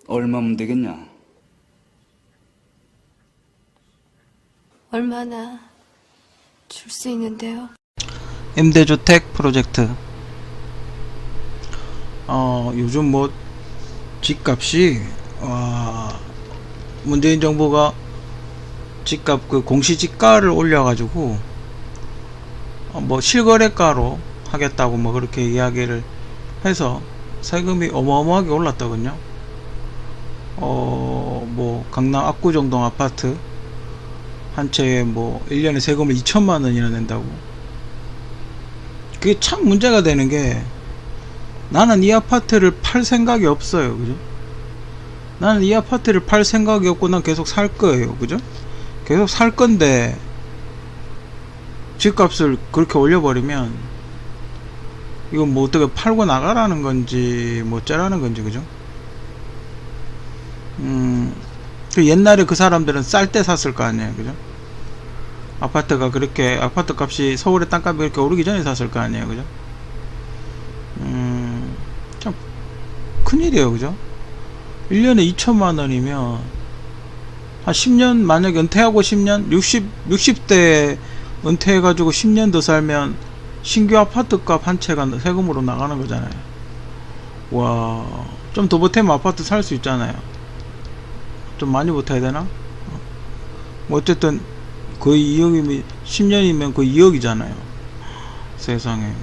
얼마면 되겠냐? 얼마나 줄 수 있는데요? 임대주택 프로젝트. 요즘 뭐 집값이 문재인 정부가 집값 그 공시지가를 올려가지고 뭐 실거래가로 하겠다고 뭐 그렇게 이야기를 해서 세금이 어마어마하게 올랐더군요. 뭐 강남 압구정동 아파트 한 채에 뭐 1년에 세금을 2천만 원이나 낸다고. 그게 참 문제가 되는 게, 나는 이 아파트를 팔 생각이 없어요. 그죠? 나는 이 아파트를 팔 생각이 없고 난 계속 살 거예요. 그죠? 계속 살 건데 집값을 그렇게 올려버리면 이건 뭐 어떻게 팔고 나가라는 건지 뭐 어쩌라는 건지. 그죠? 그 옛날에 그 사람들은 쌀 때 샀을 거 아니에요. 그죠? 아파트가 그렇게, 아파트 값이 서울의 땅값이 그렇게 오르기 전에 샀을 거 아니에요. 그죠? 참 큰일이에요. 그죠? 1년에 2천만 원이면 한 10년, 만약에 은퇴하고 10년, 60대 은퇴해가지고 10년 더 살면 신규 아파트 값 한 채가 세금으로 나가는 거잖아요. 와, 좀 더 보태면 아파트 살 수 있잖아요. 좀 많이 보태야 되나? 뭐 어쨌든 거의 2억이면 10년이면 거의 2억이잖아요. 세상에.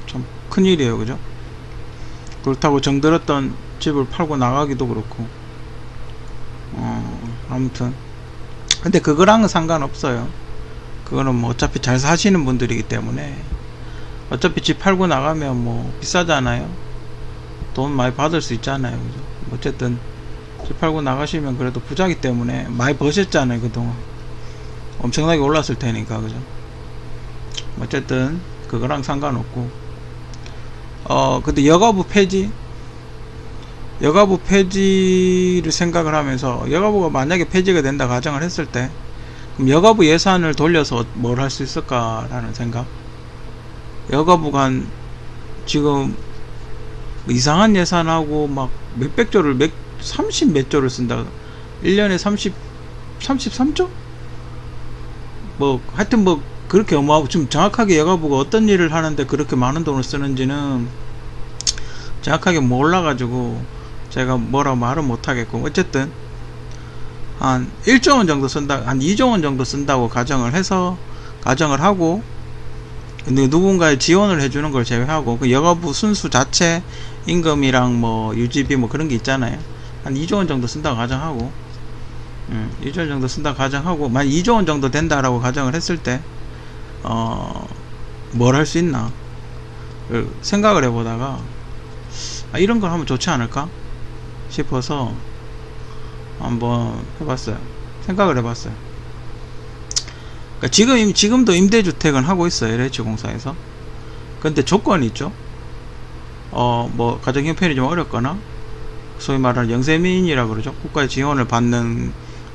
참 큰일이에요. 그죠? 그렇다고 정들었던 집을 팔고 나가기도 그렇고. 아무튼 근데 그거랑은 상관없어요. 그거는 뭐 어차피 잘 사시는 분들이기 때문에, 어차피 집 팔고 나가면 뭐 비싸잖아요. 돈 많이 받을 수 있잖아요. 그죠? 어쨌든 집 팔고 나가시면 그래도 부자기 때문에 많이 버셨잖아요. 그동안 엄청나게 올랐을 테니까. 그죠? 어쨌든 그거랑 상관없고, 근데 여가부 폐지를 생각을 하면서, 여가부가 만약에 폐지가 된다 가정을 했을 때, 그럼 여가부 예산을 돌려서 뭘 할 수 있을까라는 생각. 여가부가 지금 이상한 예산하고 막 몇백조를 30 몇 조를 쓴다. 1년에 33조? 뭐 하여튼 뭐 그렇게 어마어마하고, 좀 정확하게 여가부가 어떤 일을 하는데 그렇게 많은 돈을 쓰는지는 정확하게 몰라가지고 제가 뭐라 말은 못하겠고, 어쨌든 한 1조 원 정도 쓴다, 한 2조 원 정도 쓴다고 가정을 하고, 근데 누군가의 지원을 해주는 걸 제외하고, 그 여가부 순수 자체 임금이랑 뭐 유지비 뭐 그런 게 있잖아요. 한 2조 원 정도 쓴다고 가정하고, 2조 원 정도 쓴다고 가정하고, 만약 2조 원 정도 된다라고 가정을 했을 때, 뭘 할 수 있나 생각을 해보다가, 이런 걸 하면 좋지 않을까 싶어서 한번 해봤어요. 생각을 해봤어요. 그러니까 지금도 임대주택은 하고 있어요. LH공사에서. 근데 조건이 있죠. 뭐 가정 형편이 좀 어렵거나, 소위 말하는 영세민이라 그러죠. 국가의 지원을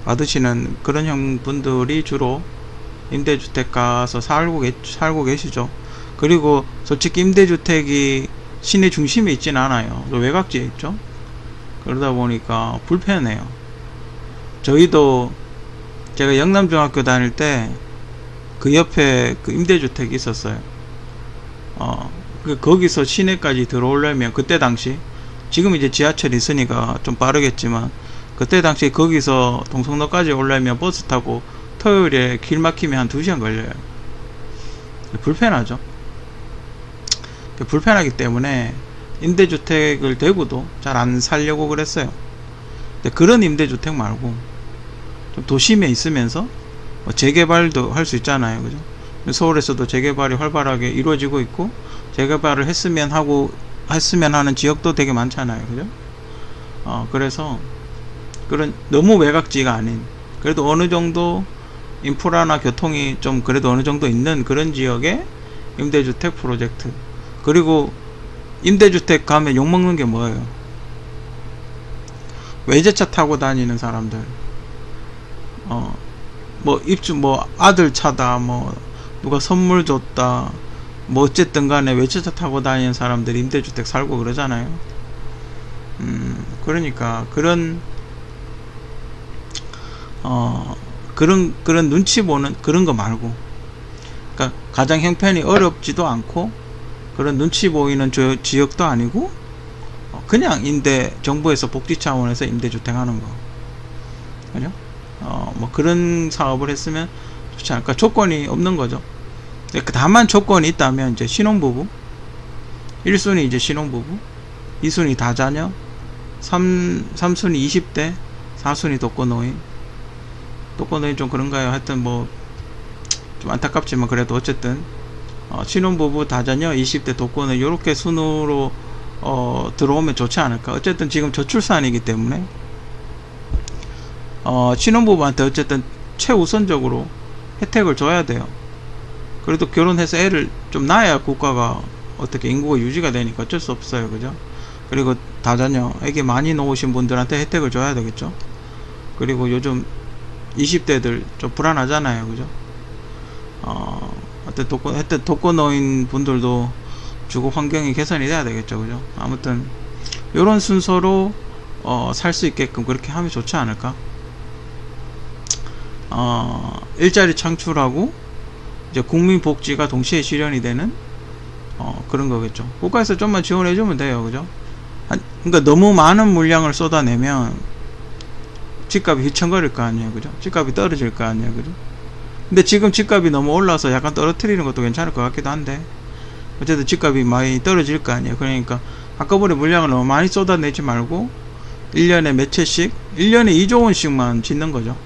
받으시는 그런 분들이 주로 임대주택 가서 살고 계시죠. 그리고 솔직히 임대주택이 시내 중심에 있진 않아요. 외곽지에 있죠. 그러다 보니까 불편해요. 저희도 제가 영남중학교 다닐 때 그 옆에 그 임대주택이 있었어요. 거기서 시내까지 들어오려면, 그때 당시, 지금 이제 지하철이 있으니까 좀 빠르겠지만, 그때 당시 거기서 동성로까지 오려면 버스 타고 토요일에 길 막히면 한 2시간 걸려요. 불편하죠. 불편하기 때문에 임대주택을 대구도 잘 안 살려고 그랬어요. 근데 그런 임대주택 말고 좀 도심에 있으면서 뭐 재개발도 할 수 있잖아요. 그죠? 서울에서도 재개발이 활발하게 이루어지고 있고, 재개발을 했으면 하는 지역도 되게 많잖아요. 그죠? 그래서 그런 너무 외곽지가 아닌, 그래도 어느 정도 인프라나 교통이 좀 그래도 어느 정도 있는 그런 지역의 임대주택 프로젝트. 그리고 임대주택 가면 욕먹는 게 뭐예요? 외제차 타고 다니는 사람들. 뭐 입주, 뭐 아들 차다, 뭐 누가 선물 줬다, 뭐 어쨌든 간에 외제차 타고 다니는 사람들이 임대주택 살고 그러잖아요. 그러니까 그런 눈치 보는 그런 거 말고, 그러니까 가장 형편이 어렵지도 않고 그런 눈치 보이는 지역도 아니고 그냥 정부에서 복지 차원에서 임대주택 하는 거, 그죠? 뭐 그런 사업을 했으면 좋지 않을까. 조건이 없는 거죠. 다만 조건이 있다면 이제 신혼부부, 1순위 이제 신혼부부, 2순위 다자녀, 3순위 20대, 4순위 독거노인 좀 그런가요? 하여튼 뭐 좀 안타깝지만 그래도 어쨌든 신혼부부, 다자녀, 20대 독거노인 요렇게 순으로 들어오면 좋지 않을까. 어쨌든 지금 저출산이기 때문에 신혼부부한테 어쨌든 최우선적으로 혜택을 줘야 돼요. 그래도 결혼해서 애를 좀 낳아야 국가가 어떻게 인구가 유지가 되니까 어쩔 수 없어요. 그죠? 그리고 다자녀, 애기 많이 놓으신 분들한테 혜택을 줘야 되겠죠. 그리고 요즘 20대들 좀 불안하잖아요. 그죠? 하여튼 독거노인 분들도 주거 환경이 개선이 돼야 되겠죠. 그죠? 아무튼 요런 순서로 살 수 있게끔 그렇게 하면 좋지 않을까. 일자리 창출하고 이제 국민복지가 동시에 실현이 되는 그런 거겠죠. 국가에서 좀만 지원해주면 돼요. 그죠? 그러니까 너무 많은 물량을 쏟아내면 집값이 휘청거릴 거 아니에요. 그죠? 집값이 떨어질 거 아니에요. 그죠? 근데 지금 집값이 너무 올라서 약간 떨어뜨리는 것도 괜찮을 것 같기도 한데, 어쨌든 집값이 많이 떨어질 거 아니에요. 그러니까 한꺼번에 물량을 너무 많이 쏟아내지 말고 1년에 몇 채씩, 1년에 2조 원씩만 짓는 거죠.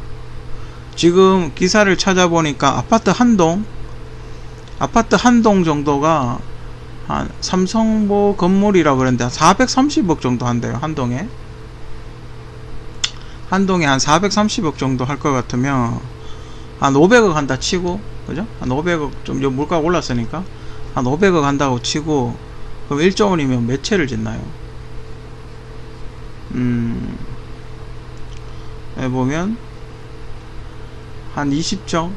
지금 기사를 찾아보니까 아파트 한 동 정도가 한 삼성모 건물이라고 그랬는데 한 430억 정도 한대요. 한 동에 한 430억 정도 할 것 같으면 한 500억 한다 치고, 그죠? 한 500억, 좀 물가가 올랐으니까 한 500억 한다고 치고, 그럼 1조 원이면 몇 채를 짓나요? 보면 한 20동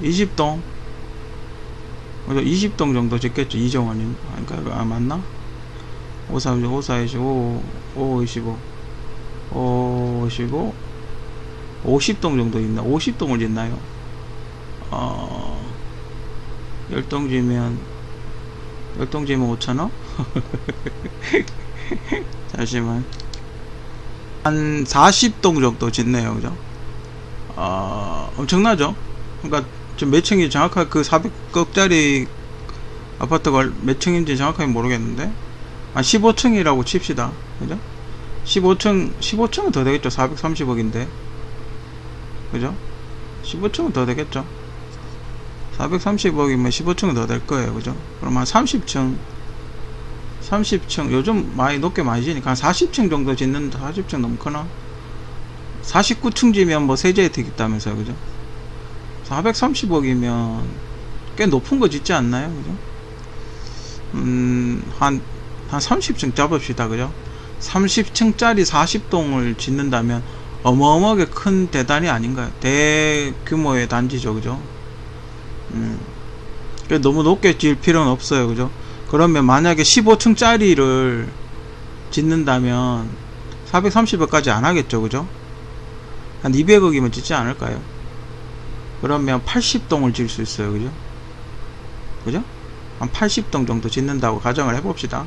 20동 정도 짓겠죠. 2조 원이면. 그러니까 맞나? 5, 3, 5, 4, 25, 5, 25, 5, 25, 50동 정도 있나? 50동을 짓나요? 10동 지면 5,000원? 잠시만. 한 40동 정도 짓네요. 그죠? 엄청나죠? 그러니까 지금 몇 층인지 정확하게, 그 400억짜리 아파트가 몇 층인지 정확하게 모르겠는데 한 15층이라고 칩시다. 그죠? 15층은 더 되겠죠. 430억인데. 그죠? 15층은 더 되겠죠. 430억이면 15층은 더 될 거예요. 그죠? 그럼 한 30층 요즘 높게 많이 지니까 한 40층 정도 짓는다. 40층 너무 크나? 49층 지면 뭐 세제 혜택 있다면서요. 그죠? 430억이면 꽤 높은 거 짓지 않나요? 그죠? 한 30층 잡읍시다. 그죠? 30층짜리 40동을 짓는다면 어마어마하게 큰 대단이 아닌가요? 대규모의 단지죠. 그죠? 너무 높게 지을 필요는 없어요. 그죠? 그러면 만약에 15층짜리를 짓는다면 430억까지 안 하겠죠. 그죠? 한 200억이면 짓지 않을까요? 그러면 80동을 지을 수 있어요. 그죠? 그죠? 한 80동 정도 짓는다고 가정을 해봅시다.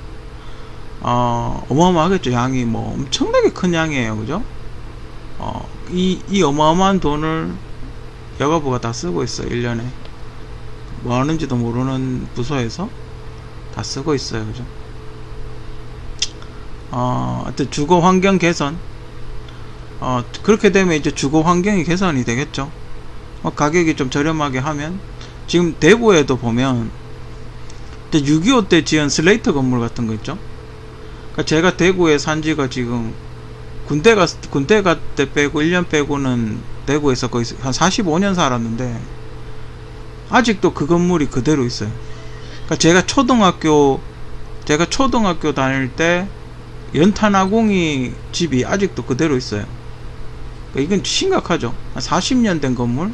어마어마하겠죠. 양이 뭐 엄청나게 큰 양이에요. 그죠? 이 어마어마한 돈을 여가부가 다 쓰고 있어요. 1년에 뭐 하는지도 모르는 부서에서 다 쓰고 있어요. 그죠? 하여튼 주거 환경 개선, 그렇게 되면 이제 주거 환경이 개선이 되겠죠. 가격이 좀 저렴하게 하면, 지금 대구에도 보면 6.25 때 지은 슬레이트 건물 같은 거 있죠. 그러니까 제가 대구에 산 지가 지금 군대 갈 때 빼고 1년 빼고는 대구에서 거의 한 45년 살았는데 아직도 그 건물이 그대로 있어요. 그러니까 제가 초등학교 다닐 때 연탄아궁이 집이 아직도 그대로 있어요. 그러니까 이건 심각하죠. 40년 된 건물,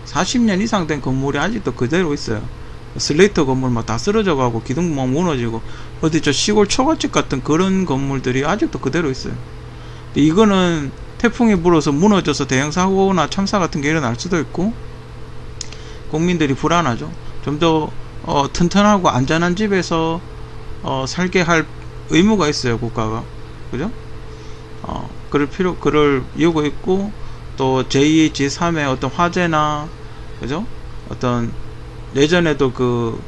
40년 이상 된 건물이 아직도 그대로 있어요. 슬레이트 건물 막 다 쓰러져 가고 기둥 막 무너지고, 어디 저 시골 초가집 같은 그런 건물들이 아직도 그대로 있어요. 근데 이거는 태풍이 불어서 무너져서 대형 사고나 참사 같은 게 일어날 수도 있고 국민들이 불안하죠. 좀 더 튼튼하고 안전한 집에서 살게 할 의무가 있어요, 국가가. 그죠? 그럴 이유가 있고, 또 제2, 제3의 어떤 화재나, 그죠? 어떤, 예전에도 그,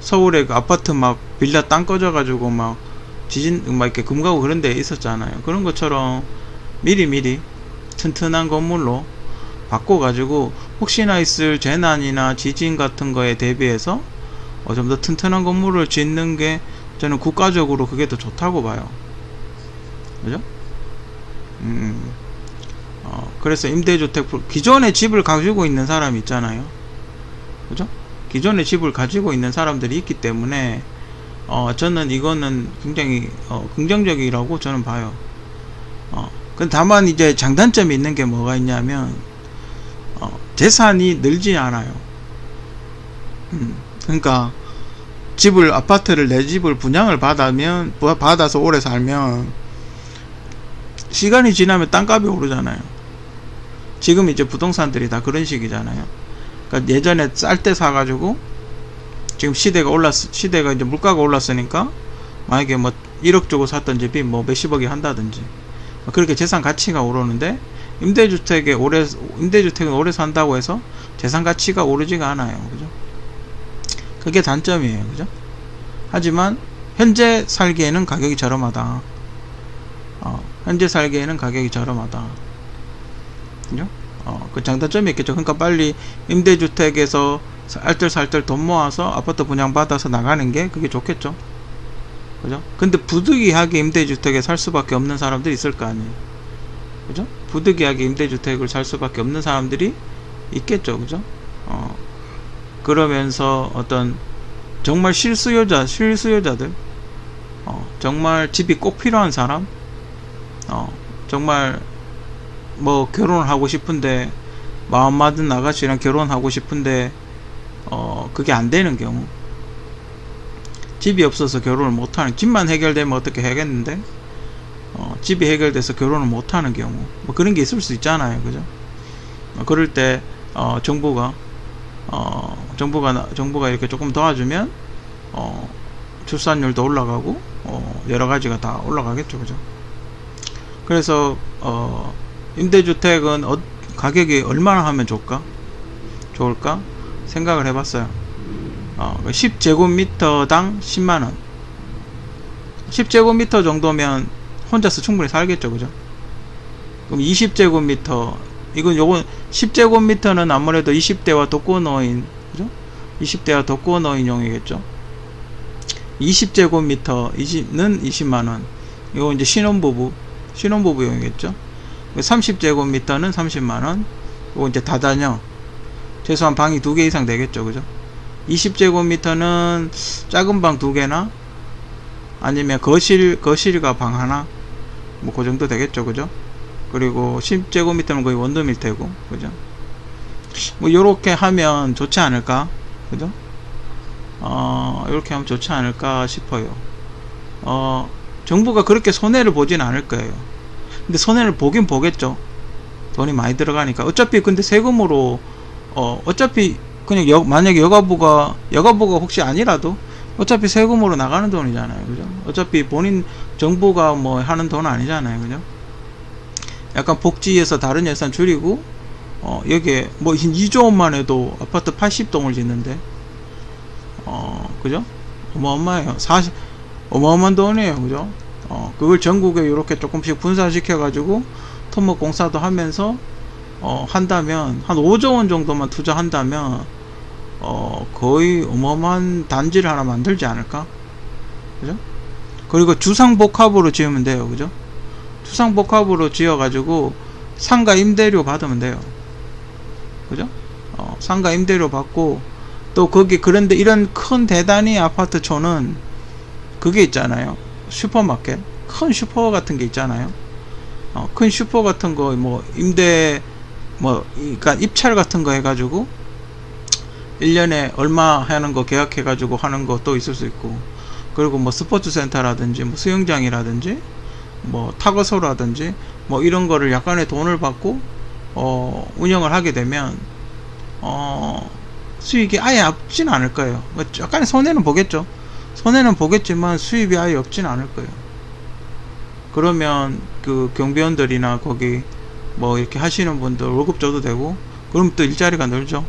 서울에 그 아파트 막 빌라 땅 꺼져가지고 막 지진, 막 이렇게 금 가고 그런 데 있었잖아요. 그런 것처럼 미리미리 튼튼한 건물로 바꿔가지고, 혹시나 있을 재난이나 지진 같은 거에 대비해서 좀 더 튼튼한 건물을 짓는 게 저는 국가적으로 그게 더 좋다고 봐요. 그죠? 그래서 임대주택, 기존에 집을 가지고 있는 사람이 있잖아요. 그죠? 기존에 집을 가지고 있는 사람들이 있기 때문에, 저는 이거는 굉장히, 긍정적이라고 저는 봐요. 근데 다만 이제 장단점이 있는 게 뭐가 있냐면, 재산이 늘지 않아요. 그러니까, 아파트를 내 집을 분양을 받아서 오래 살면, 시간이 지나면 땅값이 오르잖아요. 지금 이제 부동산들이 다 그런 식이잖아요. 그러니까 예전에 쌀 때 사가지고 지금 시대가 이제 물가가 올랐으니까 만약에 뭐 1억 주고 샀던 집이 뭐 몇십억이 한다든지 그렇게 재산 가치가 오르는데 임대주택은 오래 산다고 해서 재산 가치가 오르지가 않아요. 그죠? 그게 단점이에요. 그죠? 하지만 현재 살기에는 가격이 저렴하다. 현재 살기에는 가격이 저렴하다. 그죠? 그 장단점이 있겠죠. 그러니까 빨리 임대주택에서 알뜰살뜰 돈 모아서 아파트 분양받아서 나가는 게 그게 좋겠죠. 그죠? 근데 부득이하게 임대주택에 살 수밖에 없는 사람들이 있을 거 아니에요. 그죠? 부득이하게 임대주택을 살 수밖에 없는 사람들이 있겠죠. 그죠? 그러면서 어떤 정말 실수요자들, 정말 집이 꼭 필요한 사람, 정말 뭐 결혼을 하고 싶은데 마음 맞은 아가씨랑 결혼하고 싶은데 그게 안 되는 경우, 집이 없어서 결혼을 못하는, 집만 해결되면 어떻게 해야겠는데 집이 해결돼서 결혼을 못하는 경우, 뭐 그런 게 있을 수 있잖아요. 그죠? 그럴 때 정부가 이렇게 조금 도와주면 출산율도 올라가고 여러 가지가 다 올라가겠죠. 그죠? 그래서 임대주택은 가격이 얼마나 하면 좋을까 생각을 해봤어요. 10제곱미터당 10만원, 10제곱미터 정도면 혼자서 충분히 살겠죠. 그죠? 그럼 20제곱미터, 요건 10제곱미터는 아무래도 20대와 독거노인, 그죠? 20대와 독거노인용이겠죠. 20제곱미터는 20만원, 이거 이제 신혼부부용이겠죠. 30제곱미터는 30만원, 이거 이제 다자녀, 최소한 방이 2개 이상 되겠죠. 그죠? 20제곱미터는 작은 방 2개나 아니면 거실과 방 하나, 뭐 그 정도 되겠죠. 그죠? 그리고 10제곱미터는 거의 원룸일 테고, 그죠? 뭐 요렇게 하면 좋지 않을까? 그죠? 요렇게 하면 좋지 않을까 싶어요. 정부가 그렇게 손해를 보진 않을 거예요. 근데 손해를 보긴 보겠죠. 돈이 많이 들어가니까. 어차피 근데 세금으로 어차피 그냥 만약에 여가부가 혹시 아니라도 어차피 세금으로 나가는 돈이잖아요. 그죠? 어차피 정부가 뭐 하는 돈 아니잖아요. 그죠? 약간 복지에서 다른 예산 줄이고 여기에 뭐 2조 원만 해도 아파트 80동을 짓는데 그죠? 어마어마해요. 어마어마한 돈이에요. 그죠? 그걸 전국에 이렇게 조금씩 분산시켜 가지고 토목 공사도 하면서 한다면 한 5조 원 정도만 투자한다면 거의 어마어마한 단지를 하나 만들지 않을까? 그죠? 그리고 주상복합으로 지으면 돼요. 그죠? 주상복합으로 지어가지고 상가 임대료 받으면 돼요. 그죠? 상가 임대료 받고 또 그런데 이런 큰 대단위 아파트촌은 그게 있잖아요. 슈퍼마켓, 큰 슈퍼 같은 게 있잖아요. 큰 슈퍼 같은 거 뭐 그러니까 입찰 같은 거 해가지고 1년에 얼마 하는 거 계약해가지고 하는 것도 있을 수 있고, 그리고 뭐 스포츠 센터라든지 뭐 수영장이라든지 뭐 타거소라든지 뭐 이런 거를 약간의 돈을 받고 운영을 하게 되면 수익이 아예 없진 않을 거예요. 약간의 손해는 보겠죠. 손해는 보겠지만 수입이 아예 없진 않을 거예요. 그러면 그 경비원들이나 거기 뭐 이렇게 하시는 분들 월급 줘도 되고, 그럼 또 일자리가 늘죠.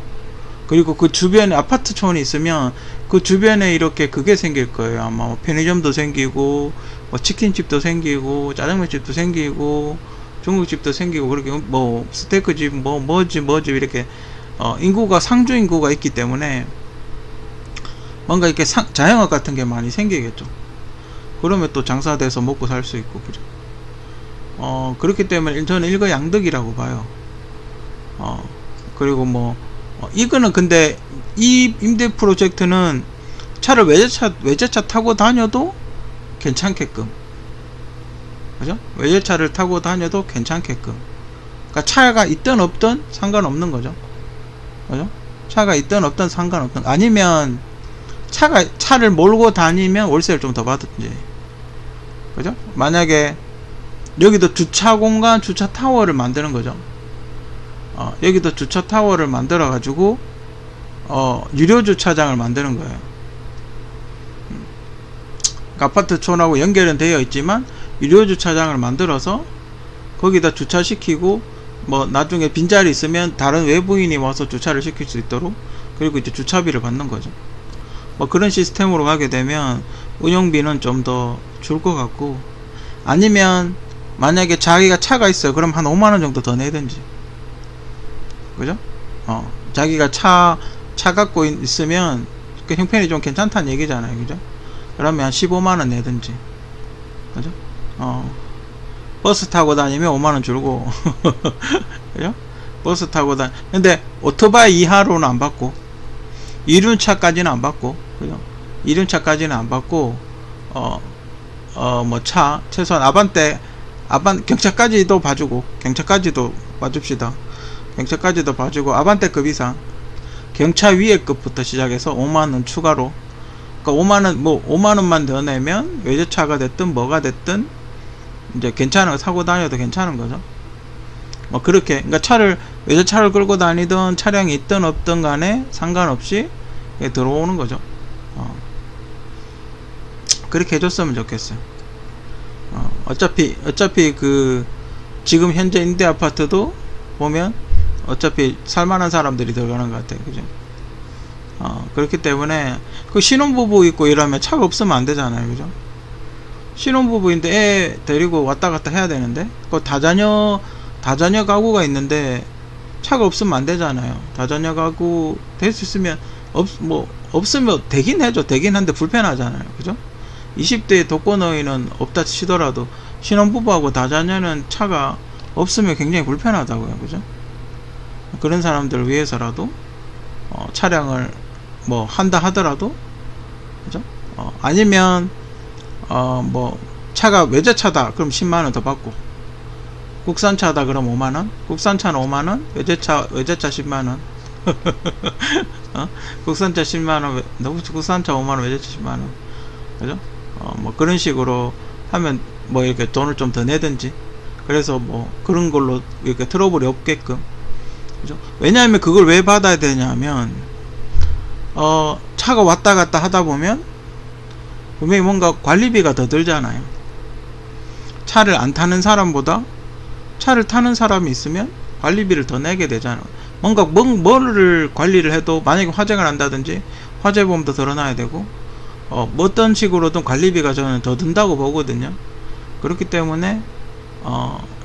그리고 그 주변에 아파트촌이 있으면 그 주변에 이렇게 그게 생길 거예요. 아마 편의점도 생기고 뭐 치킨집도 생기고 짜장면집도 생기고 중국집도 생기고, 그렇게 뭐 스테이크집 뭐집 이렇게 인구가 상주 인구가 있기 때문에 뭔가 이렇게 자영업 같은 게 많이 생기겠죠. 그러면 또 장사돼서 먹고 살 수 있고, 그죠. 그렇기 때문에 저는 일거양득이라고 봐요. 그리고 뭐 이거는 근데 이 임대 프로젝트는 차를 외제차 타고 다녀도 괜찮게끔, 그죠? 외제차를 타고 다녀도 괜찮게끔. 그러니까 차가 있든 없든 상관없는 거죠. 그죠? 차가 있든 없든 상관없든, 아니면 차를 몰고 다니면 월세를 좀 더 받든지, 그죠? 만약에 여기도 주차 공간, 주차 타워를 만드는 거죠. 여기도 주차 타워를 만들어 가지고 유료 주차장을 만드는 거예요. 그러니까 아파트촌하고 연결은 되어 있지만 유료 주차장을 만들어서 거기다 주차시키고, 뭐 나중에 빈자리 있으면 다른 외부인이 와서 주차를 시킬 수 있도록, 그리고 이제 주차비를 받는 거죠. 뭐 그런 시스템으로 가게 되면 운영비는 좀 더 줄 것 같고, 아니면 만약에 자기가 차가 있어요. 그럼 한 5만원 정도 더 내든지, 그죠? 자기가 차 갖고 있으면 그 형편이 좀 괜찮다는 얘기잖아요. 그죠? 그러면 한 15만원 내든지, 그죠? 버스 타고 다니면 5만원 줄고, 그죠? 버스 타고 근데 오토바이 이하로는 안 받고, 이륜차까지는 안 받고, 그죠? 이륜차까지는 안 받고, 뭐 최소한 아반떼, 경차까지도 봐주고, 경차까지도 봐줍시다. 경차까지도 봐주고, 아반떼급 이상, 경차 위에 급부터 시작해서 5만원 추가로, 그러니까 5만원만 더 내면 외제차가 됐든 뭐가 됐든 이제 괜찮은 거 사고 다녀도 괜찮은 거죠. 뭐 그렇게, 그러니까 외제차를 끌고 다니든 차량이 있든 없든 간에 상관없이 들어오는 거죠. 그렇게 해줬으면 좋겠어요. 어차피 그 지금 현재 임대 아파트도 보면 어차피 살만한 사람들이 들어가는 것 같아요. 그죠? 그렇기 때문에 그 신혼부부 있고 이러면 차가 없으면 안 되잖아요. 그죠? 신혼부부인데 애 데리고 왔다 갔다 해야 되는데, 그 다자녀 가구가 있는데 차가 없으면 안 되잖아요. 다자녀 가구 될 수 있으면 없으면 되긴 해죠. 되긴 한데 불편하잖아요. 그죠? 20대 독거노인은 없다 치더라도 신혼부부하고 다자녀는 차가 없으면 굉장히 불편하다고요. 그죠? 그런 사람들을 위해서라도 차량을 뭐 한다 하더라도, 그죠? 아니면 뭐 차가 외제차다 그럼 10만원 더 받고, 국산차다 그럼 5만원, 국산차는 5만원, 외제차 10만원. 국산차 10만원, 국산차 5만원, 외제차 10만원. 그죠? 뭐 그런 식으로 하면 뭐 이렇게 돈을 좀 더 내든지, 그래서 뭐 그런 걸로 이렇게 트러블이 없게끔. 그죠? 왜냐하면 그걸 왜 받아야 되냐면, 차가 왔다 갔다 하다 보면 분명히 뭔가 관리비가 더 들잖아요. 차를 안 타는 사람보다 차를 타는 사람이 있으면 관리비를 더 내게 되잖아요. 뭔가 뭐를 관리를 해도 만약에 화재가 난다든지 화재보험도 들어놔야 되고, 뭐 어떤 식으로든 관리비가 저는 더 든다고 보거든요. 그렇기 때문에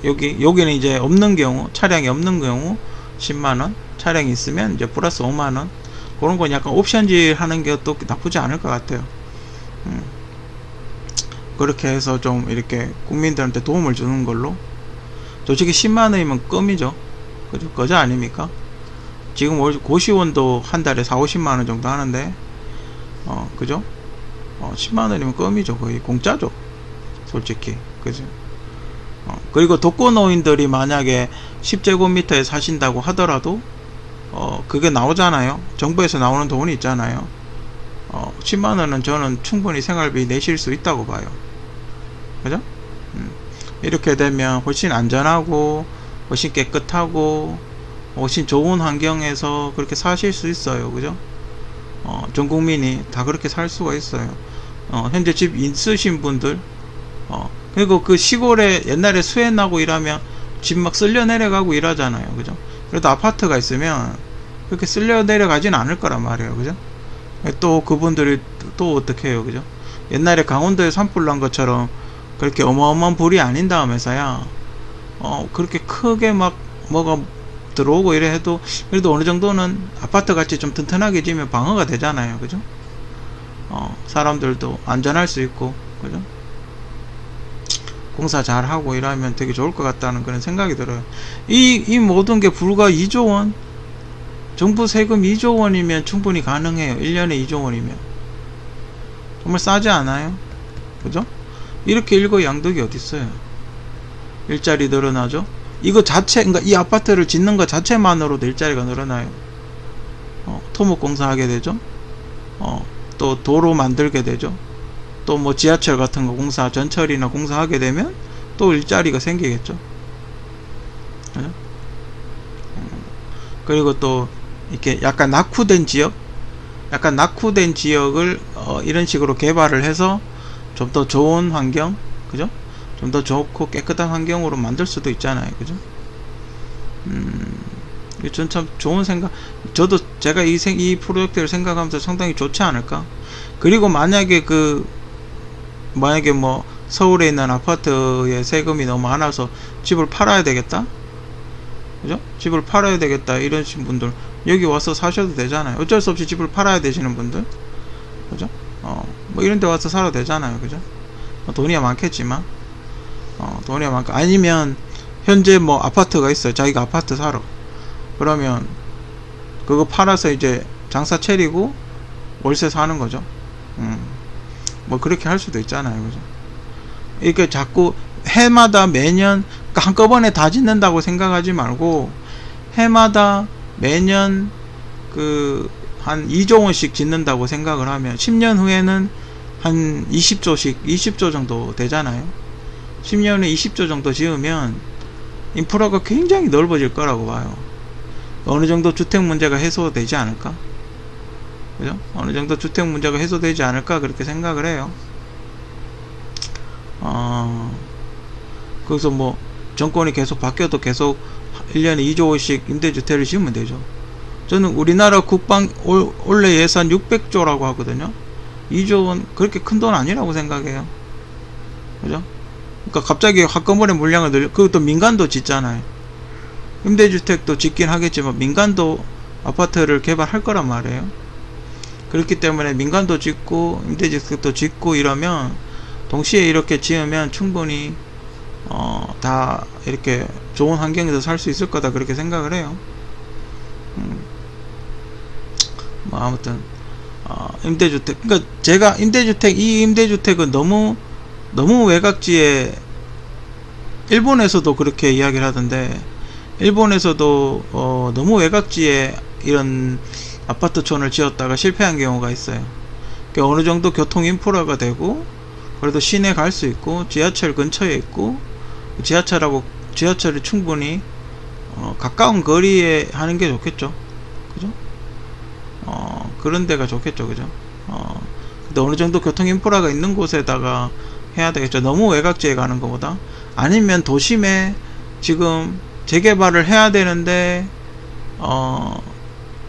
여기는 이제 없는 경우, 차량이 없는 경우 10만원, 차량이 있으면 이제 플러스 5만원, 그런 건 약간 옵션질 하는 게 또 나쁘지 않을 것 같아요. 그렇게 해서 좀 이렇게 국민들한테 도움을 주는 걸로. 솔직히 10만원이면 껌이죠. 그죠? 거저 아닙니까? 지금 고시원도 한 달에 40~50만원 정도 하는데, 그죠? 10만원이면 껌이죠. 거의 공짜죠. 솔직히. 그죠? 그리고 독거노인들이 만약에 10제곱미터에 사신다고 하더라도, 그게 나오잖아요. 정부에서 나오는 돈이 있잖아요. 10만원은 저는 충분히 생활비 내실 수 있다고 봐요. 그죠? 이렇게 되면 훨씬 안전하고 훨씬 깨끗하고 훨씬 좋은 환경에서 그렇게 사실 수 있어요. 그죠? 전 국민이 다 그렇게 살 수가 있어요. 현재 집 있으신 분들, 그리고 그 시골에 옛날에 수해 나고 이러면 집 막 쓸려 내려가고 이러잖아요. 그죠? 그래도 아파트가 있으면 그렇게 쓸려 내려가진 않을 거란 말이에요. 그죠? 또 그분들이 또 어떻게 해요. 그죠? 옛날에 강원도에 산불 난 것처럼 그렇게 어마어마한 불이 아닌 다음에서야 그렇게 크게 막 뭐가 들어오고 이래 해도 그래도 어느 정도는 아파트 같이 좀 튼튼하게 지면 방어가 되잖아요. 그죠? 사람들도 안전할 수 있고, 그죠? 공사 잘 하고 이러면 되게 좋을 것 같다는 그런 생각이 들어요. 이 모든 게 불과 2조 원? 정부 세금 2조 원이면 충분히 가능해요. 1년에 2조 원이면. 정말 싸지 않아요? 그죠? 이렇게 일거양득이 어딨어요? 일자리 늘어나죠? 이거 자체, 그러니까 이 아파트를 짓는 것 자체만으로도 일자리가 늘어나요. 토목공사 하게 되죠? 또 도로 만들게 되죠? 또 뭐 지하철 같은 거 공사, 전철이나 공사하게 되면 또 일자리가 생기겠죠? 그죠? 그리고 또 이렇게 약간 낙후된 지역을 이런 식으로 개발을 해서 좀 더 좋은 환경, 그죠? 좀 더 좋고 깨끗한 환경으로 만들 수도 있잖아요. 그죠? 전 참 좋은 생각, 저도 제가 이 프로젝트를 생각하면서 상당히 좋지 않을까? 그리고 만약에 뭐 서울에 있는 아파트에 세금이 너무 많아서 집을 팔아야 되겠다? 그죠? 집을 팔아야 되겠다 이러신 분들 여기 와서 사셔도 되잖아요. 어쩔 수 없이 집을 팔아야 되시는 분들, 그죠? 뭐 이런 데 와서 살아도 되잖아요. 그죠? 돈이야 많겠지만, 돈이야 많고, 아니면 현재 뭐 아파트가 있어요. 자기가 아파트 사러. 그러면 그거 팔아서 이제 장사 차리고 월세 사는 거죠. 뭐 그렇게 할 수도 있잖아요. 그죠? 이렇게 자꾸 해마다 매년 한꺼번에 다 짓는다고 생각하지 말고 해마다 매년 한 2조 원씩 짓는다고 생각을 하면 10년 후에는 한 20조 정도 되잖아요. 10년 후에 20조 정도 지으면 인프라가 굉장히 넓어질 거라고 봐요. 어느 정도 주택 문제가 해소되지 않을까? 그죠? 어느 정도 주택 문제가 해소되지 않을까? 그렇게 생각을 해요. 그래서 뭐, 정권이 계속 바뀌어도 계속 1년에 2조 원씩 임대주택을 지으면 되죠. 저는 우리나라 국방 올해 예산 600조라고 하거든요. 2조 원, 그렇게 큰 돈 아니라고 생각해요. 그죠? 그러니까 갑자기 한꺼번에 물량을 그것도 민간도 짓잖아요. 임대주택도 짓긴 하겠지만 민간도 아파트를 개발할 거란 말이에요. 그렇기 때문에 민간도 짓고 임대주택도 짓고 이러면 동시에 이렇게 지으면 충분히 다 이렇게 좋은 환경에서 살 수 있을 거다 그렇게 생각을 해요. 뭐 아무튼 임대주택, 그러니까 제가 이 임대주택은 너무 외곽지에, 일본에서도 그렇게 이야기를 하던데, 일본에서도 너무 외곽지에 이런 아파트촌을 지었다가 실패한 경우가 있어요. 그러니까 어느 정도 교통 인프라가 되고 그래도 시내 갈 수 있고 지하철 근처에 있고 지하철이 충분히 가까운 거리에 하는 게 좋겠죠. 그죠? 그런 데가 좋겠죠. 그죠? 근데 어느 정도 교통 인프라가 있는 곳에다가 해야 되겠죠. 너무 외곽지에 가는 것보다. 아니면 도심에 지금 재개발을 해야 되는데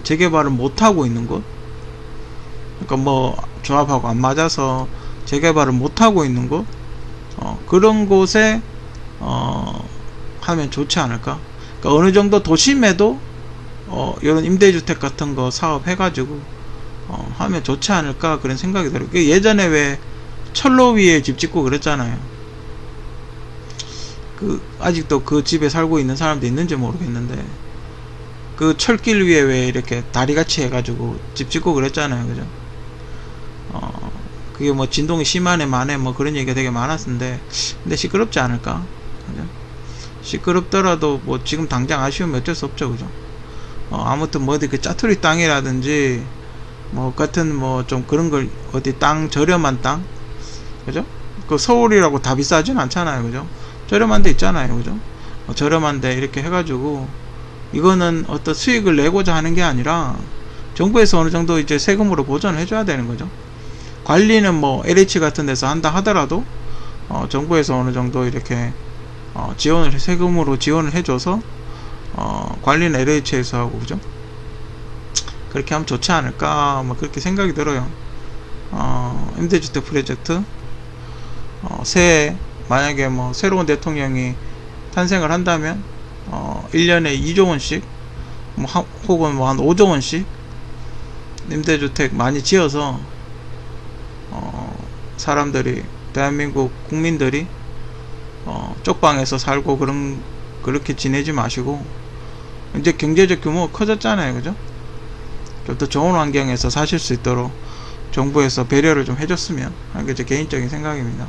재개발을 못하고 있는 곳, 그러니까 뭐 조합하고 안 맞아서 재개발을 못하고 있는 곳, 그런 곳에 하면 좋지 않을까. 그러니까 어느 정도 도심에도 이런 임대주택 같은 거 사업해가지고 하면 좋지 않을까 그런 생각이 들어요. 예전에 왜 철로 위에 집 짓고 그랬잖아요. 아직도 그 집에 살고 있는 사람도 있는지 모르겠는데, 그 철길 위에 왜 이렇게 다리같이 해가지고 집 짓고 그랬잖아요. 그죠? 그게 뭐 진동이 심하네 마네 뭐 그런 얘기가 되게 많았는데, 근데 시끄럽지 않을까? 그죠? 시끄럽더라도 뭐 지금 당장 아쉬우면 어쩔 수 없죠. 그죠? 아무튼 뭐 어디 그 짜투리 땅이라든지 뭐 같은 뭐 좀 그런 걸 어디 저렴한 땅, 그죠? 그 서울이라고 다 비싸진 않잖아요. 그죠? 저렴한 데 있잖아요. 그죠? 저렴한 데 이렇게 해가지고, 이거는 어떤 수익을 내고자 하는 게 아니라, 정부에서 어느 정도 이제 세금으로 보전을 해줘야 되는 거죠. 관리는 뭐 LH 같은 데서 한다 하더라도, 정부에서 어느 정도 이렇게, 세금으로 지원을 해줘서, 관리는 LH에서 하고, 그죠? 그렇게 하면 좋지 않을까, 뭐 그렇게 생각이 들어요. 임대주택 프로젝트, 새해, 만약에 뭐 새로운 대통령이 탄생을 한다면 1년에 2조원씩 혹은 뭐 한 5조원씩 임대주택 많이 지어서 사람들이, 대한민국 국민들이 쪽방에서 살고 그렇게 지내지 마시고, 이제 경제적 규모가 커졌잖아요. 그죠? 좀 더 좋은 환경에서 사실 수 있도록 정부에서 배려를 좀 해줬으면 하는 게 제 개인적인 생각입니다.